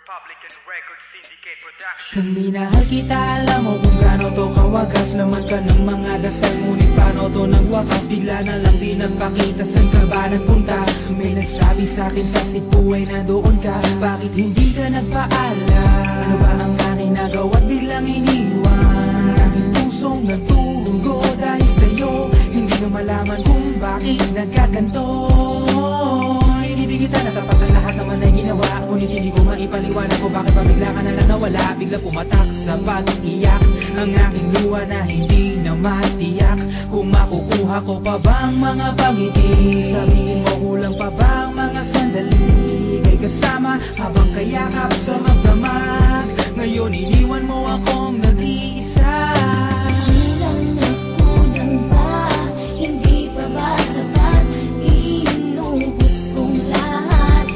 Republican Records Syndicate Production. Nang minahal kita, alam mo kung gaano to kawagas. Laman ka ng mga dasal, ngunit paano to nagwakas? Bigla na lang di nagpakita, saan ka ba nagpunta? May nagsabi sa'kin sa Cebu ay nandoon ka. Bakit hindi ka nagpaalam? Ano ba ang aking nagawa't biglang iniwan? Ang aking pusong nagtugo dahil sa'yo. Hindi na malaman kung bakit nagkaganto. Ibig kita natapat ang lahat naman ay ginawa, ngunit hindi ko maipaliwanag kung bakit pa bigla ka na lang nawala. Bigla pumatak sa pag-iyak ang aking luha na hindi na matiyak. Kung makukuha ko pa bang mga pangiti? Sabihin mo kulang pa bang mga sandali? Kay kasama habang kayakap sa magdamag. Ngayon iniwan mo akong nag-iisa. Kulang na kulang pa, hindi pa ba sapat? Inubos kong lahat,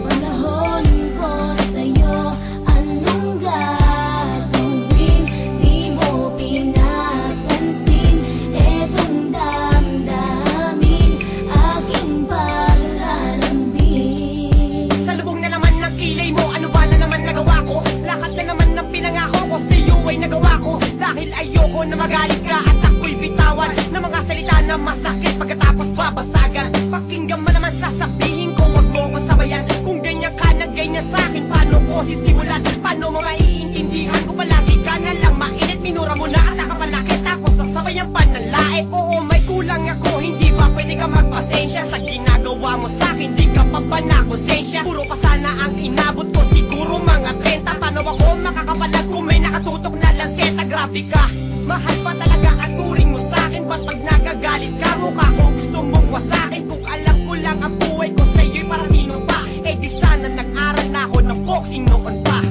panahon ko sa'yo. Anong gagawin? Di mo pinapansin etong damdamin, aking paglalambing. Sa lubong na naman ng kilay mo, ano ba na naman nagawa ko? Lahat na naman ng pinangako ko sa'yo ay nagawa ko. Dahil ayoko na magalit ka at ako'y bitawan ng mga salita na masakit pagkatapos babasagan. Pakinggan mo naman sasabihin ko, wag mo kong sabayan. Kung ganyan ka na ganyan sa'kin, paano ko sisimulan? Paano mo maiintindihan ko palagi ka na lang mainit? Minura mo na at nakapanakit ako sa sabayang panlalait. Oo, may kulang ako, hindi ba pwede ka magpasensya sa ginagawa mo sa'kin? Di ka pa ba nakonsensya? Puro pa sana ang inabot ko, siguro mga 30. Paano ako makakapalag kung may nakatutok na lanseta? Grabe ka, mahal pa talaga ang turing mo sa'kin. Ba't pag nagagalit ka, mukha ko gusto mong wasakin? Kung alam ko lang ang buhay ko sa'yo'y para sino pa? Eh di sana nag-aral na ako ng boxing noon pa.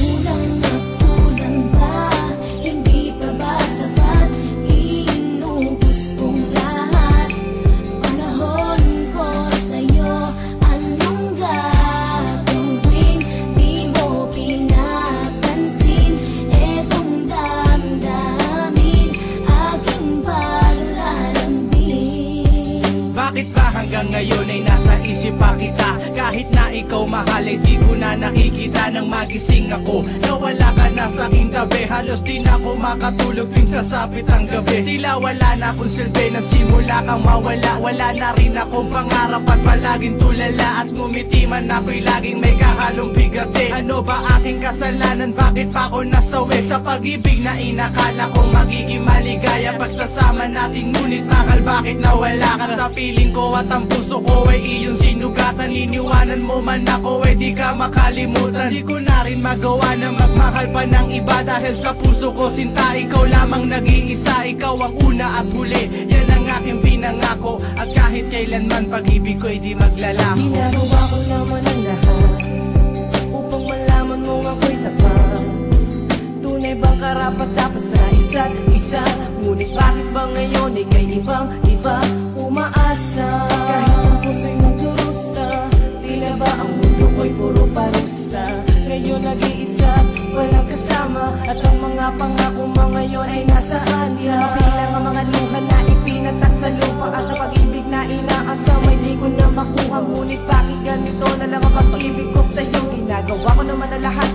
Kulang na kulang pa, hindi pa ba sapat? Inubos kong lahat, panahon ko sa'yo. Anong gagawin? Di mo pinapansin etong damdamin, aking paglalambing. Bakit ba hanggang ngayon ay nasa isip pa kita? Kahit na ikaw mahal ay di ko na nakikita. Nang magising ako, nawala ka na sa aking tabi. Halos di na ako makatulog tuwing sasapit ang gabi. Tila wala na akong silbi na simula kang mawala. Wala na rin akong pangarap at palaging tulala. At ngumiti man ako'y laging may kahalong bigati. Ano ba aking kasalanan? Bakit pa ako nasawi sa pag-ibig na inakala kong magiging maligaya? Pagsasama natin ngunit bakal bakit nawala ka sa piling ko? At ang puso ko ay iyong sinugatan. Iniwanan mo man ako ay di ka makalimutan. Di ko na rin magawa na magmahal pa ng iba. Dahil sa puso ko sinta, ikaw lamang nag-iisa. Ikaw ang una at huli, yan ang aking pinangako. At kahit kailanman pag-ibig ko ay di maglalako. Ginagawa ko naman ang lahat upang malaman mong ako'y tapat. Tunay bang karapat dapat sa isa't isa? Ngunit bakit ba ngayon ay kay ibang iba umaasa? Kahit ang puso'y nagdurusa, tila ba ang mundo ko'y puro parusa? Ngayon nag-iisa, walang kasama, at ang mga pangako mo ngayon ay nasaan? Di mabilang ang mga luha na ipinatak sa lupa, at ang pag-ibig na inaasam ay di ko na makuha. Ngunit bakit ganito na lang ang pag-ibig ko sa'yo? Ginagawa ko naman ang lahat